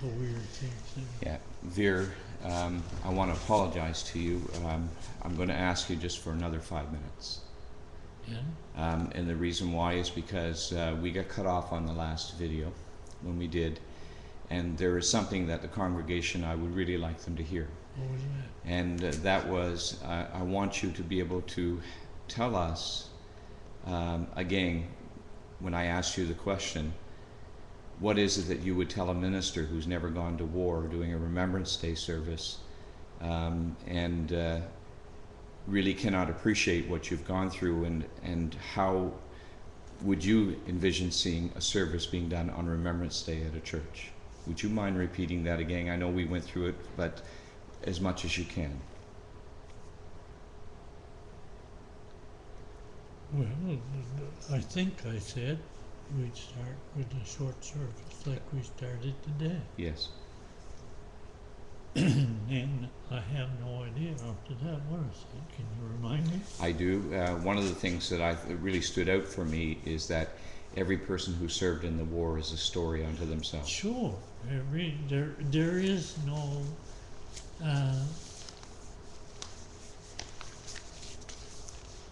a weird thing. Yeah, Vere, I want to apologize to you. I'm going to ask you just for another 5 minutes. Yeah? And the reason why is because we got cut off on the last video when we did, and there is something that the congregation, I would really like them to hear. What was that? And that was, I want you to be able to tell us, again, when I asked you the question, what is it that you would tell a minister who's never gone to war doing a Remembrance Day service and really cannot appreciate what you've gone through, and how would you envision seeing a service being done on Remembrance Day at a church? Would you mind repeating that again? I know we went through it, but as much as you can. Well, I think I said we'd start with a short service like we started today. Yes. And I have no idea after that what I said. Can you remind me? I do. One of the things that really stood out for me is that every person who served in the war is a story unto themselves. Sure. There is no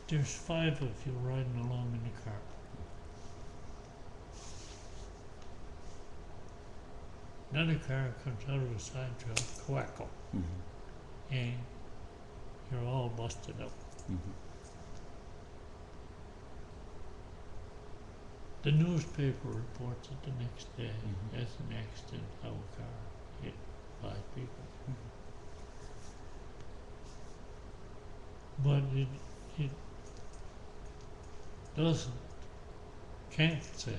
there's 5 of you riding along in the car. Another car comes out of the side trail, quackle, Mm-hmm. and you're all busted up. Mm-hmm. The newspaper reports it the next day Mhm. as an accident, how a car hit 5 people. But it can't say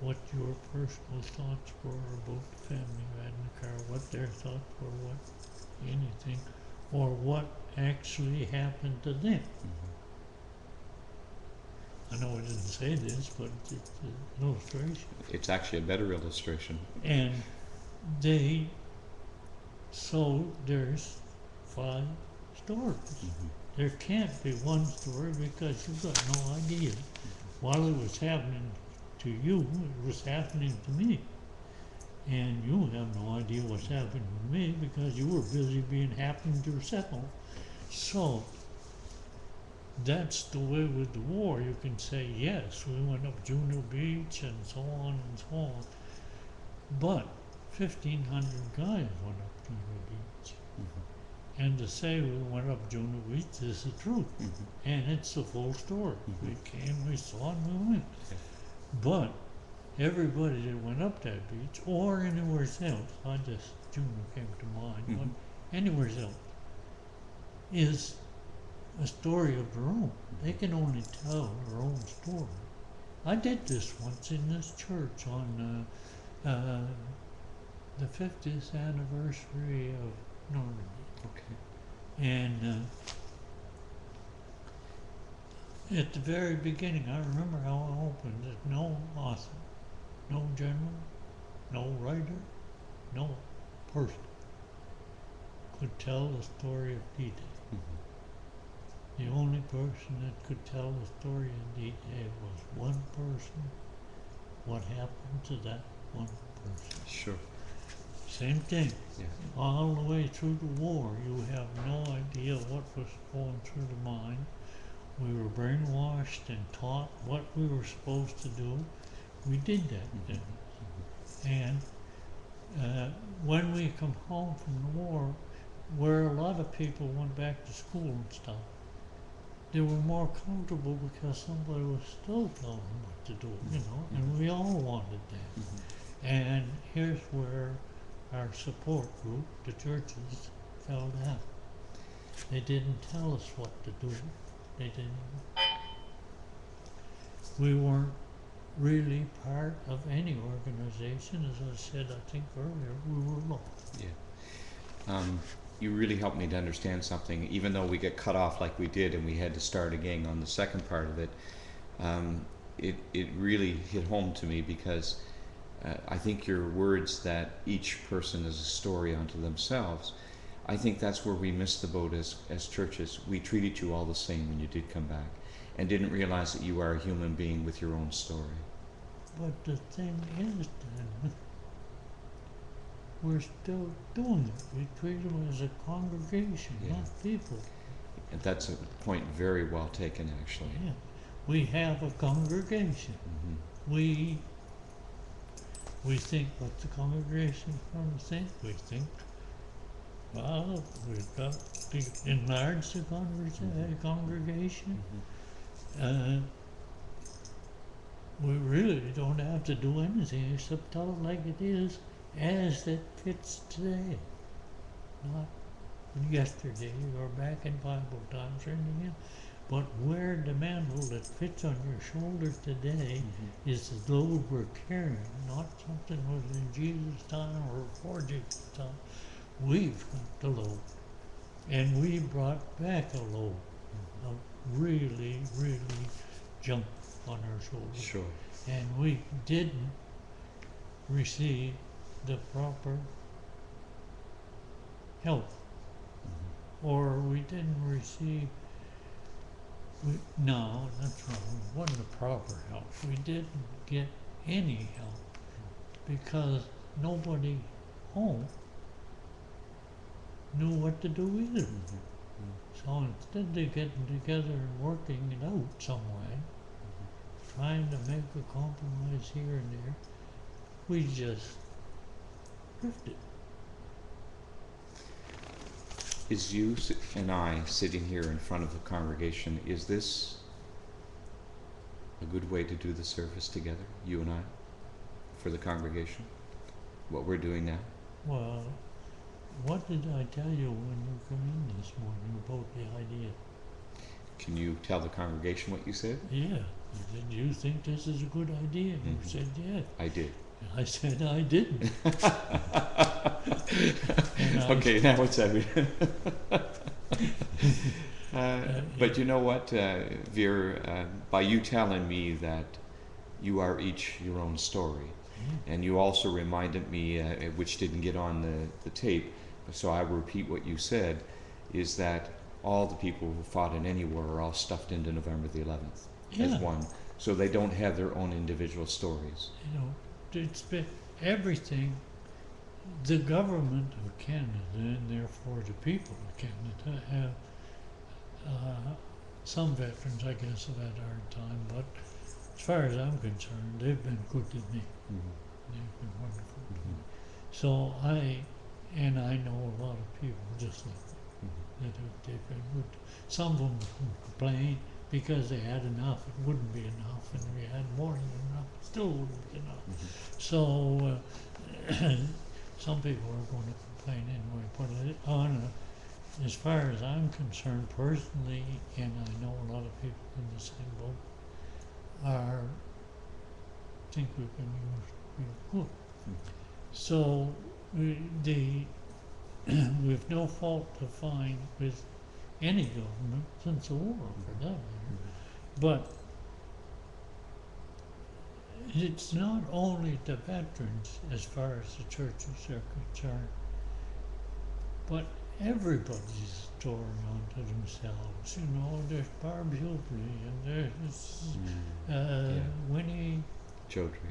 what your personal thoughts were about the family riding the car, what their thoughts were, what anything, or what actually happened to them. Mm-hmm. I know I didn't say this, but it's an illustration. It's actually a better illustration. And so there's 5 stories. Mm-hmm. There can't be one story because you've got no idea. While it was happening to you, it was happening to me. And you have no idea what's happening to me because you were busy being happened yourself. So that's the way with the war. You can say, yes, we went up Juno Beach and so on and so on. But 1,500 guys went up Juno Beach. Mm-hmm. And to say we went up Juno Beach is the truth. Mm-hmm. And it's the full story. Mm-hmm. We came, we saw, and we went. Okay. But everybody that went up that beach or anywhere else, Juno came to mind, Mm-hmm. but anywhere else, is a story of their own. They can only tell their own story. I did this once in this church on the 50th anniversary of Normandy. Okay. And at the very beginning, I remember how I opened it. No author, no general, no writer, no person could tell the story of D-Day. Mm-hmm. The only person that could tell the story of D-Day was one person. What happened to that one person? Sure. Same thing. Yeah. All the way through the war, you have no idea what was going through the mind. We were brainwashed and taught what we were supposed to do. We did that Mm-hmm. then. And when we come home from the war, where a lot of people went back to school and stuff, they were more comfortable because somebody was still telling them what to do, you know, and we all wanted that. Mm-hmm. And here's where our support group, the churches, fell down. They didn't tell us what to do. They didn't. We weren't really part of any organization. As I said, I think earlier, we were lost. Yeah. You really helped me to understand something, even though we get cut off like we did and we had to start again on the second part of it. It really hit home to me because I think your words that each person is a story unto themselves, I think that's where we missed the boat as churches. We treated you all the same when you did come back and didn't realize that you are a human being with your own story. But the thing is, then, we're still doing it. We treat them as a congregation, Yeah. not people. And that's a point very well taken, actually. Yeah. We have a congregation. Mm-hmm. We think what the congregation's going to think. We think, well, we've got to enlarge the congregation. Mm-hmm. We really don't have to do anything except tell it like it is, as it fits today. Not yesterday or back in Bible times or anything else. But where the mantle that fits on your shoulder today Mm-hmm. is the load we're carrying, not something that was in Jesus' time or before Jesus' time. We've got the load. And we brought back a load of really, really junk on our shoulders. Sure. And we didn't receive the proper help. Mm-hmm. Or we didn't receive, no, that's wrong. It wasn't the proper help. We didn't get any help because nobody home knew what to do either. Mm-hmm. So instead of getting together and working it out some way, trying to make a compromise here and there, we just drifted. Is you and I sitting here in front of the congregation, is this a good way to do the service together, you and I, for the congregation? What we're doing now? Well, what did I tell you when you come in this morning about the idea? Can you tell the congregation what you said? Yeah. You said, do you think this is a good idea? You Mhm. said, yeah. I did. I said, I didn't. And Okay, now it's evident. But you know what, Vere, by you telling me that you are each your own story, and you also reminded me, which didn't get on the tape, so I will repeat what you said, is that all the people who fought in any war are all stuffed into November the 11th as one. So they don't have their own individual stories. You know, it's been everything. The government of Canada, and therefore the people of Canada, have some veterans, I guess, have had a hard time, but as far as I'm concerned, they've been good to me. Mm-hmm. They've been wonderful to Mm-hmm. me. So I know a lot of people just like that. Mm-hmm. They've been good. Some of them complain because they had enough. It wouldn't be enough, and we had more than enough. It still wouldn't be enough. Mm-hmm. So some people are going to complain anyway. But as far as I'm concerned personally, and I know a lot of people in the same boat, think we can use real good. Mm-hmm. So we've no fault to find with any government since the war, for that matter. But it's not only the veterans, as far as the churches are concerned, but everybody's a story unto themselves. You know, there's Barb Hillary, and there's Yeah. Winnie Jodrey.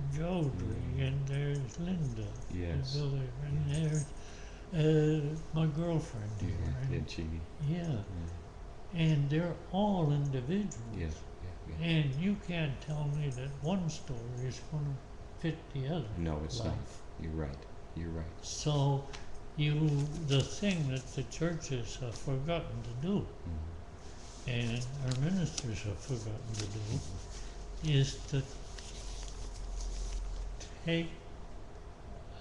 and there's Linda, Yes. the village, and there's my girlfriend here. Yeah. And Jeannie. Yeah, and they're all individuals. Yes. Yeah. And you can't tell me that one story is going to fit the other. No, it's life. not. You're right. You're right. So the thing that the churches have forgotten to do, and our ministers have forgotten to do, is to take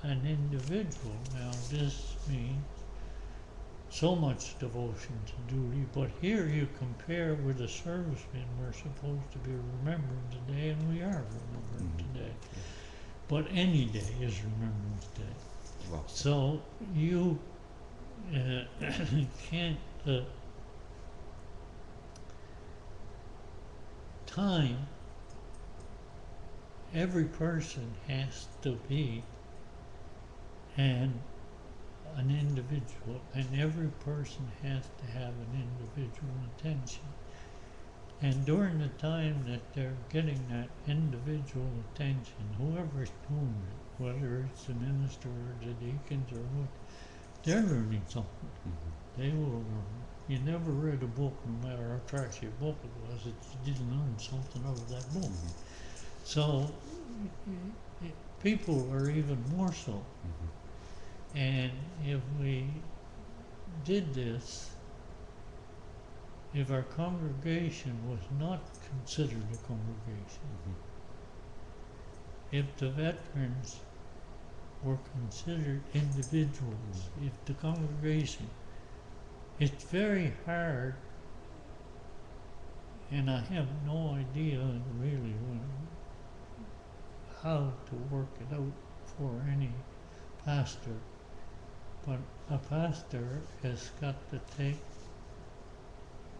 an individual. Now this means so much devotion to duty, but here you compare with the servicemen we're supposed to be remembering today, and we are remembering today. But any day is Remembrance Day. Well, So you can't time. Every person has to be an individual, and every person has to have an individual attention. And during the time that they're getting that individual attention, whoever's doing it, whether it's the minister or the deacons or what, they're learning something. Mm-hmm. They will learn. You never read a book, no matter how trashy a book it was, that you didn't learn something out of that book. Mm-hmm. So people are even more so. Mm-hmm. And if we did this, if our congregation was not considered a congregation, Mm-hmm. if the veterans were considered individuals, if the congregation, it's very hard, and I have no idea really how to work it out for any pastor, but a pastor has got to take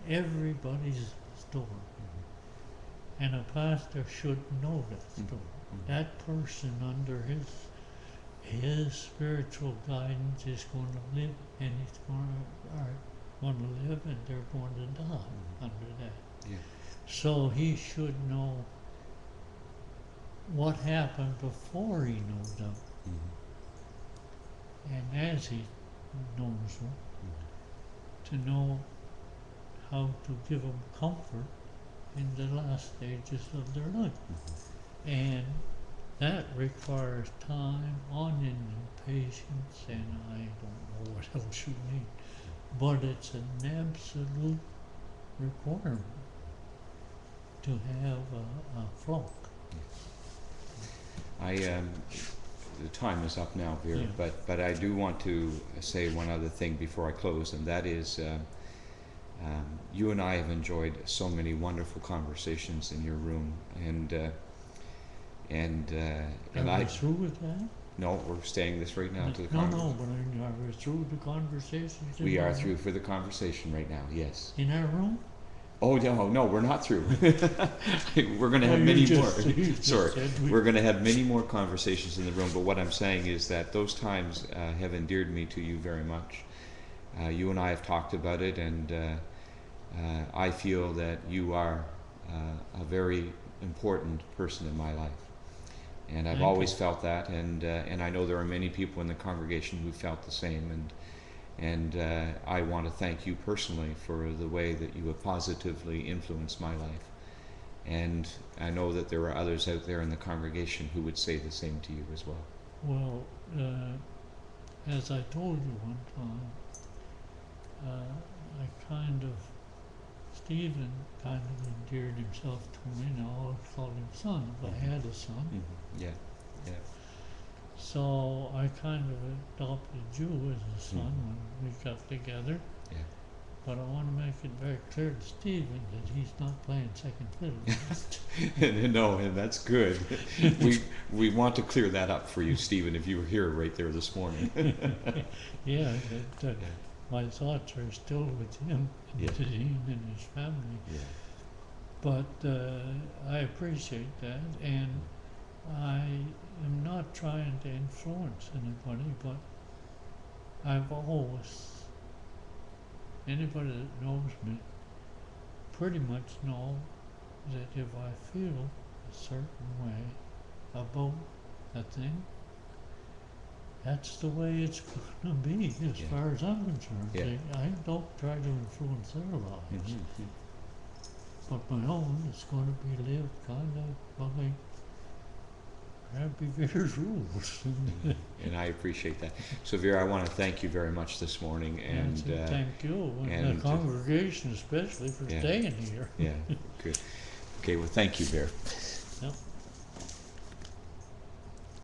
everybody's story, Mm-hmm. and a pastor should know that story. Mm-hmm. That person under his spiritual guidance is going to live, and he's going to live, and they're going to die Mm-hmm. under that. Yeah. So he should know what happened before he knows them, Mm-hmm. and as he knows them, Mm-hmm. to know how to give them comfort in the last stages of their life. Mm-hmm. And that requires time, unending patience, and I don't know what else you need. But it's an absolute requirement to have a flock. The time is up now, Vere, Yeah. but I do want to say one other thing before I close, and that is you and I have enjoyed so many wonderful conversations in your room, and Are I we through with that? no, we're staying this right now to the No, conversation. but are we through with the conversations? We are through for the conversation right now. Yes. In our room? Oh no, we're not through. We're going to Oh, have you many just- more. you just Sorry, said we- we're going to have many more conversations in the room. But what I'm saying is that those times have endeared me to you very much. You and I have talked about it, and I feel that you are a very important person in my life, and I've Thank always you. felt that, and I know there are many people in the congregation who felt the same, and I want to thank you personally for the way that you have positively influenced my life, and I know that there are others out there in the congregation who would say the same to you as well. Well, as I told you one time, Stephen kind of endeared himself to me, and I always called him son if I had a son. Mm-hmm. Yeah, yeah. So I kind of adopted you as a son when we got together. Yeah. But I want to make it very clear to Stephen that he's not playing second fiddle. No, and that's good. We want to clear that up for you, Stephen, if you were here right there this morning. Yeah, that my thoughts are still with him and Yeah. Dean and his family. Yeah. But I appreciate that, and I am not trying to influence anybody, but I've always, anybody that knows me pretty much know that if I feel a certain way about a thing, that's the way it's going to be as Yeah. far as I'm concerned. Yeah. I don't try to influence their lives. Mm-hmm. But my own is going to be lived kind of by Happy Vere's rules. And I appreciate that. So, Vere, I want to thank you very much this morning, and thank you, and and the congregation especially for Yeah. staying here. yeah, good. Okay, well, thank you, Vere. Yep.